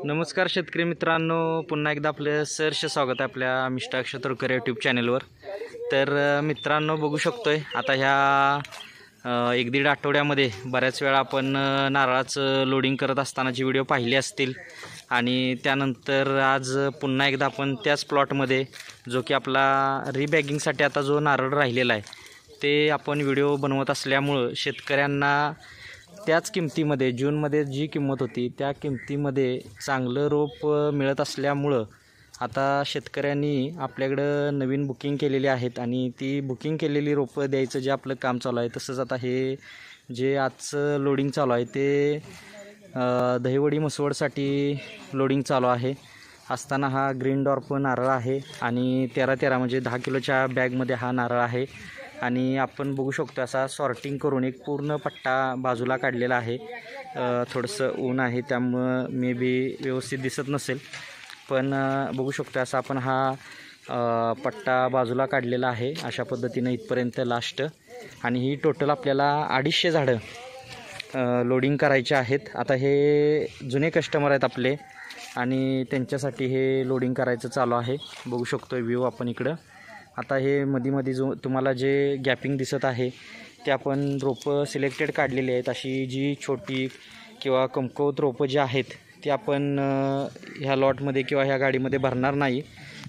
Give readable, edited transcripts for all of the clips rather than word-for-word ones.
नमस्कार शेतकरी मित्रांनो, पुन्हा एकदा आपलं सहर्ष स्वागत आहे आपल्या मिस्टर अक्षय तोडकर यूट्यूब चॅनलवर। तर मित्रांनो, बघू शकतोय आता ह्या एक दीड आठवड्यामध्ये बऱ्याच वेळा आपण नारळाचं लोडिंग करत असतानाची व्हिडिओ पाहिली असतील आणि त्यानंतर आज पुन्हा एकदा आपण त्याच प्लॉटमध्ये जो की आपला रिबॅगिंगसाठी आता जो नारळ राहिलेला आहे ते आपण व्हिडिओ बनवत असल्यामुळं शेतकऱ्यांना त्याच किमतीमध्ये जूनमध्ये जी किंमत होती त्या किमतीमध्ये चांगलं रोप मिळत असल्यामुळं आता शेतकऱ्यांनी आपल्याकडं नवीन बुकिंग केलेली आहेत आणि ती बुकिंग केलेली रोपं द्यायचं जे आपलं काम चालू आहे। तसंच आता हे जे आजचं लोडिंग चालू आहे ते दहिवडी मसवडसाठी लोडिंग चालू आहे असताना हा ग्रीन डॉर्फ नारळ आहे आणि 13-13 म्हणजे 10 किलोच्या बॅगमध्ये हा नारळ आहे आणि आपण बघू शकतो असा सॉर्टिंग करून एक पूर्ण पट्टा बाजूला काढलेला आहे। थोडंसं ऊन आहे त्यामुळं मे बी व्यवस्थित दिसत नसेल, पण बघू शकतो असा आपण हा पट्टा बाजूला काढलेला आहे अशा पद्धतीने इथपर्यंत लास्ट। आणि ही टोटल आपल्याला 250 झाडं लोडिंग करायचे आहेत। आता हे जुने कस्टमर आहेत आपले आणि त्यांच्यासाठी हे लोडिंग करायचं चालू आहे। बघू शकतो व्ह्यू आपण इकडं। आता हे मध्ये जो तुम्हाला जे गॅपिंग दिसत आहे ते आपण रोपं सिलेक्टेड काढलेली आहेत। अशी जी छोटी किंवा कमकुवत रोपं जी आहेत ती आपण ह्या लॉटमध्ये किंवा ह्या गाडीमध्ये भरणार नाही।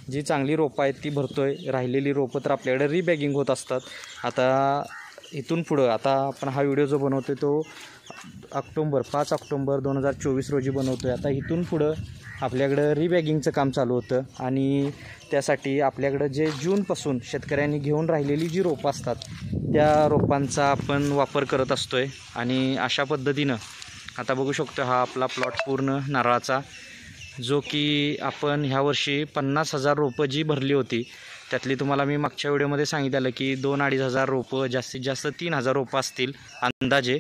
जी चांगली रोपं आहेत ती भरतोय, राहिलेली रोपं तर आपल्याकडे रिबॅगिंग होत असतात। आता इथून पुढं आता आपण हा व्हिडिओ जो बनवतोय तो 5 ऑक्टोंबर 2024 रोजी बनवतोय। आता इथून पुढं आपल्याकडं रिबॅगिंगचं काम चालू होतं आणि त्यासाठी आपल्याकडं जे जूनपासून शेतकऱ्यांनी घेऊन राहिलेली जी रोपं असतात त्या रोपांचा आपण वापर करत असतोय आणि अशा पद्धतीनं आता बघू शकतो हा आपला प्लॉट पूर्ण नारळाचा जो की आपण ह्या वर्षी 50,000 रोपं जी भरली होती त्यातली तुम्हाला मी मागच्या व्हिडिओमध्ये सांगितलं की 2-2.5 हजार रोपं जास्तीत जास्त 3,000 रोपं असतील अंदाजे।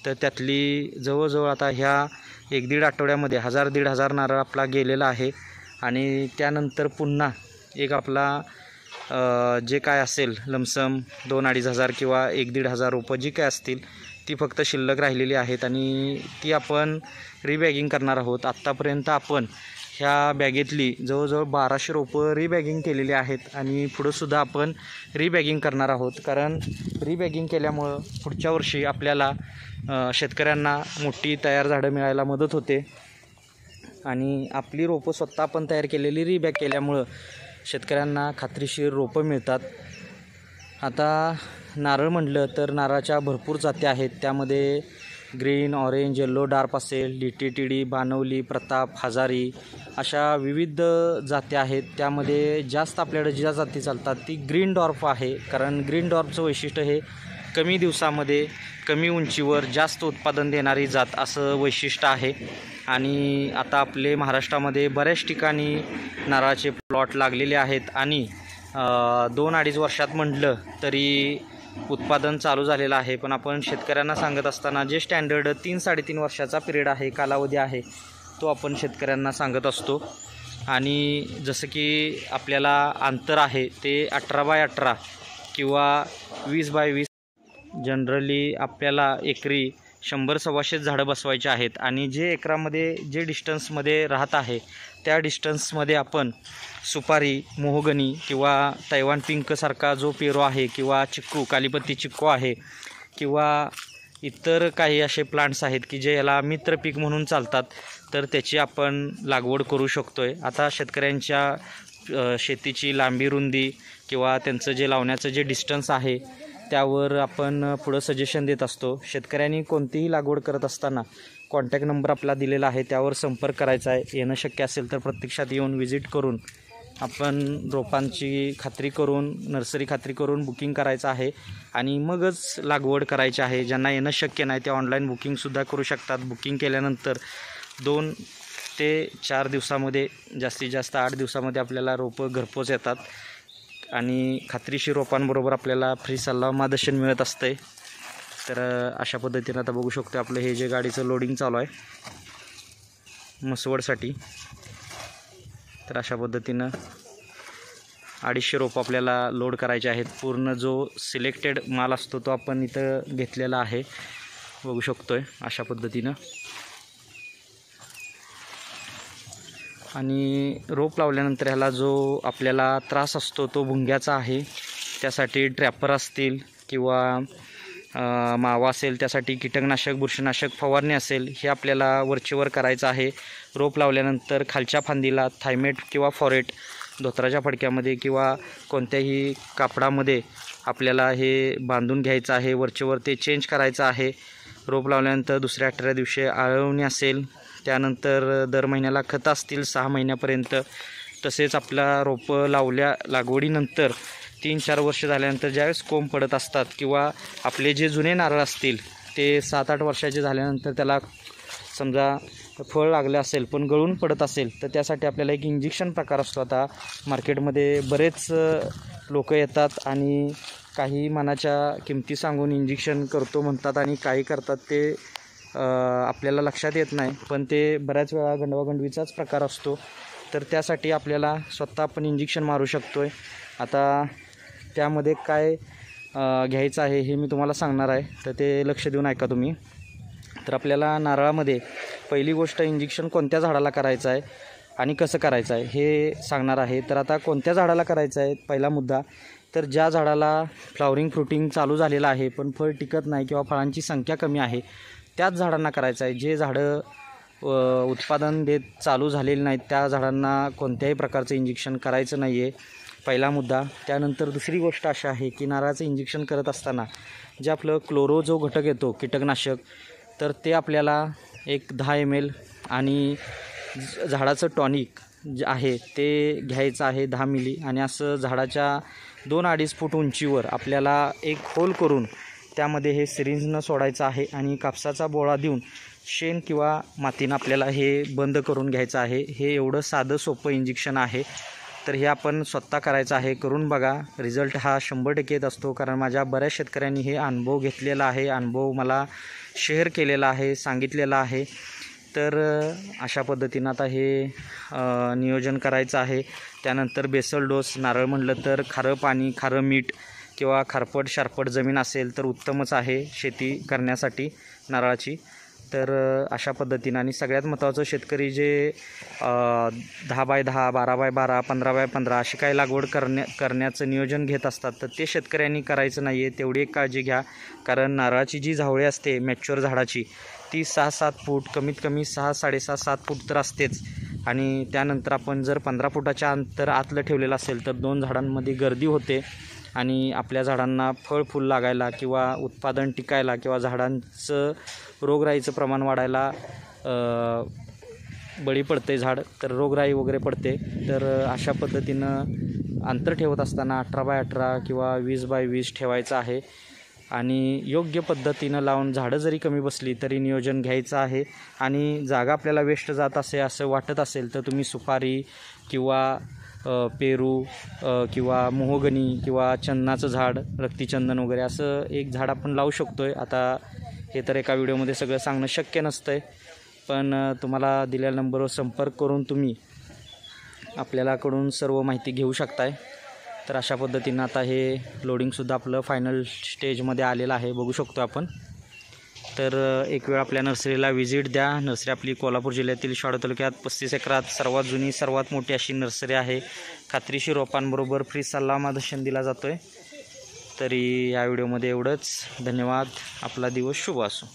तर त्यातली जवळजवळ आता ह्या 1-1.5 आठवड्यामध्ये 1,000-1,500 नारळ आपला गेलेला आहे आणि त्यानंतर पुन्हा एक आपला जे काय असेल लमसम 2-2.5 हजार किंवा 1-1.5 हजार रोपं जी काय असतील ती फक्त शिल्लक राहिलेली आहेत आणि ती आपण रिबॅगिंग करणार आहोत। आत्तापर्यंत आपण ह्या बॅगेतली जवळजवळ 1200 रोपं रिबॅगिंग केलेली आहेत आणि पुढंसुद्धा आपण रिबॅगिंग करणार आहोत, कारण रिबॅगिंग केल्यामुळं पुढच्या वर्षी आपल्याला शेतकऱ्यांना मोठी तयार झाडं मिळायला मदत होते आणि आपली रोपं स्वतः आपण तयार केलेली रिबॅग केल्यामुळं शेतकऱ्यांना खात्रीशीर रोपं मिळतात। आता नारळ म्हटलं तर नारळाच्या भरपूर जाती आहेत, त्यामध्ये ग्रीन, ऑरेंज, येल्लो, डार्क असेल, DTTD, बानवली, प्रताप, हजारी अशा विविध जाती आहेत। त्यामध्ये जास्त आपल्याकडे ज्या जाती चालतात ती ग्रीन डॉर्फ आहे, कारण ग्रीन डॉर्फचं वैशिष्ट्य हे कमी दिवसामध्ये कमी उंचीवर जास्त उत्पादन देणारी जात असं वैशिष्ट्य आहे। आणि आता आपले महाराष्ट्रामध्ये बऱ्याच ठिकाणी नारळाचे प्लॉट लागलेले आहेत आणि 2-2.5 वर्षात म्हटलं तरी उत्पादन चालू झालेलं आहे। पण आपण शेतकऱ्यांना सांगत असताना जे स्टँडर्ड 3-3.5 वर्षाचा पिरियड आहे, कालावधी आहे, तो आपण शेतकऱ्यांना सांगत असतो। आणि जसं की आपल्याला अंतर आहे ते 18x18 किंवा 20x20 जनरली आपल्याला एकरी 100-125 झाडं बसवायचे आहेत आणि जे एकरामध्ये जे डिस्टन्समध्ये राहत आहे त्या डिस्टन्समध्ये आपण सुपारी, मोहगनी किंवा तैवान पिंकसारखा जो पेरू आहे किंवा चिक्कू, कालीपत्ती चिक्कू आहे किंवा इतर काही असे प्लांट्स आहेत की जे याला मित्रपीक म्हणून चालतात, तर त्याची आपण लागवड करू शकतो आहे। आता शेतकऱ्यांच्या शेतीची लांबी रुंदी किंवा त्यांचं जे लावण्याचं जे डिस्टन्स आहे त्यावर आपण पुढं सजेशन देत असतो। शेतकऱ्यांनी कोणतीही लागवड करत असताना कॉन्टॅक्ट नंबर आपला दिलेला आहे, त्यावर संपर्क करायचा आहे। येणं शक्य असेल तर प्रत्यक्षात येऊन व्हिजिट करून आपण रोपांची खात्री करून, नर्सरी खात्री करून बुकिंग करायचं आहे आणि मगच लागवड करायची आहे। ज्यांना येणं शक्य नाही ते ऑनलाईन बुकिंगसुद्धा करू शकतात। बुकिंग केल्यानंतर 2 ते 4 दिवसामध्ये, जास्तीत जास्त 8 दिवसामध्ये आपल्याला रोपं घरपोच येतात आणि खात्रीशीर रोपांबरोबर आपल्याला फ्री सल्ला मार्गदर्शन मिळत असते। तर अशा पद्धतीने आता बघू शकतो आपलं हे जे गाडीचं लोडिंग चालू आहे मसवडसाठी, तर अशा पद्धतीनं 250 रोपं आपल्याला लोड करायचे आहेत। पूर्ण जो सिलेक्टेड माल असतो तो आपण इथं घेतलेला आहे, बघू शकतोय अशा पद्धतीनं। आणि रोप लावल्यानंतर ह्याला जो आपल्याला त्रास असतो तो भुंग्याचा आहे. त्यासाठी ट्रॅपर असतील किंवा मावा असेल, त्यासाठी कीटकनाशक बुरशीनाशक फवारणी असेल, हे आपल्याला वरचेवर करायचं आहे. रोप लावल्यानंतर खालच्या फांदीला थायमेट किंवा फॉरेट धोत्राच्या फडक्यामध्ये किंवा कोणत्याही कापडामध्ये आपल्याला हे बांधून घ्यायचं आहे. वरचेवर ते चेंज करायचं आहे. रोप लावल्यानंतर दुसऱ्या 18 दिवशी आळवणी असेल, त्यानंतर दर महिन्याला खतं असतील 6 महिन्यापर्यंत. तसेच आपला रोपं लागवडीनंतर 3-4 वर्ष झाल्यानंतर ज्यावेळेस कोंब पडत असतात किंवा आपले जे जुने नारळ असतील ते 7-8 वर्षाचे झाल्यानंतर त्याला समजा फळ लागलं असेल पण गळून पडत असेल, तर त्यासाठी आपल्याला एक इंजेक्शन प्रकार असतो. आता मार्केटमध्ये बरेच लोक येतात आणि काही मनाच्या किमती सांगून इंजेक्शन करतो म्हणतात आणि काही करतात ते आपल्याला लक्षात येत नाही, पण ते बऱ्याच वेळा गंडवागंडवीचाच प्रकार असतो. तर त्यासाठी आपल्याला स्वतः आपण इंजेक्शन मारू शकतो आहे. आता त्यामध्ये काय घ्यायचं आहे हे मी तुम्हाला सांगणार आहे, तर ते लक्ष देऊन ऐका तुम्ही. तर आपल्याला नारळामध्ये पहिली गोष्ट इंजेक्शन कोणत्या झाडाला करायचं आहे आणि कसं करायचं आहे हे सांगणार आहे. तर आता कोणत्या झाडाला करायचं आहे पहिला मुद्दा, तर ज्या झाडाला फ्लॉवरिंग फ्रुटिंग चालू झालेलं आहे पण फळ टिकत नाही किंवा फळांची संख्या कमी आहे त्याच झाडांना करायचं आहे. जे झाडं उत्पादन देत चालू झालेली नाहीत त्या झाडांना कोणत्याही प्रकारचं इंजेक्शन करायचं नाही आहे, पहिला मुद्दा. त्यानंतर दुसरी गोष्ट अशी आहे की नारळाचं इंजेक्शन करत असताना जे आपलं क्लोरो जो घटक येतो कीटकनाशक, तर ते आपल्याला एक 10 ml आणि झाडाचं टॉनिक जे आहे ते घ्यायचं आहे 10 मिली. आणि असं झाडाच्या 2-2.5 फूट उंचीवर आपल्याला एक होल करून त्यामध्ये हे सिरिंजनं सोडायचं आहे आणि कापसाचा बोळा देऊन शेण किंवा मातीनं आपल्याला हे बंद करून घ्यायचं आहे. हे एवढं साधं सोपं इंजेक्शन आहे. तर हे आपण स्वतः करायचं आहे. करून बघा, रिझल्ट हा 100% येत असतो. कारण माझ्या बऱ्याच शेतकऱ्यांनी हे अनुभव घेतलेला आहे, अनुभव मला शेअर केलेला आहे, सांगितलेला आहे. तर अशा पद्धतीनं आता हे नियोजन करायचं आहे. त्यानंतर बेसल डोस, नारळ म्हटलं तर खारं पाणी, खारं मीठ किंवा खारपट शारपट जमीन असेल तर उत्तमच आहे शेती करण्यासाठी नारळाची. तर अशा पद्धतीनं आणि सगळ्यात महत्त्वाचं शेतकरी जे 10x10, 12x12, 15x15 अशी काही लागवड करण्याचं नियोजन घेत असतात, तर ते शेतकऱ्यांनी करायचं नाही आहे. तेवढी एक काळजी घ्या, कारण नारळाची जी झावळी असते मॅच्युअर झाडाची ती 6-7 फूट, कमीत कमी 6, 7.5 फूट तर असतेच. आणि त्यानंतर आपण जर 15 फुटाच्या अंतर आतलं ठेवलेलं असेल तर 2 झाडांमध्ये गर्दी होते आणि आपल्या झाडांना फळ फूल लागायला किंवा उत्पादन टिकायला किंवा झाडांचं रोगराईचं प्रमाण वाढायला बळी पडते झाड, तर रोगराई वगैरे पडते. तर अशा पद्धतीनं अंतर ठेवत असताना 18x18 किंवा 20x20 ठेवायचं आहे आणि योग्य पद्धतीनं लावून झाडं जरी कमी बसली तरी नियोजन घ्यायचं आहे. आणि जागा आपल्याला वेस्ट जात असं वाटत असेल तर तुम्ही सुपारी किंवा पेरू किंवा मोहगनी किंवा चंदनाचं झाड, रक्तीचंदन वगैरे असं एक झाड आपण लावू शकतो आहे. आता हे तर एका व्हिडिओमध्ये सगळं सांगणं शक्य नसतं आहे, पण तुम्हाला दिलेल्या नंबरवर संपर्क करून तुम्ही आपल्याकडून सर्व माहिती घेऊ शकताय. तर अशा पद्धतीनं आता हे लोडिंगसुद्धा आपलं फायनल स्टेजमध्ये आलेलं आहे, बघू शकतो आपण. तर एक वेळ आपल्या नर्सरीला व्हिजिट द्या. नर्सरी आपली कोल्हापूर जिल्ह्यातील शाडू तालुक्यात 35 एकरात सर्वात जुनी सर्वात मोठी अशी नर्सरी आहे. खात्रीशीर रोपांबरोबर फ्री सल्ला मार्गदर्शन दिला जातो आहे. तरी या व्हिडिओमध्ये एवढंच. धन्यवाद. आपला दिवस शुभ असो.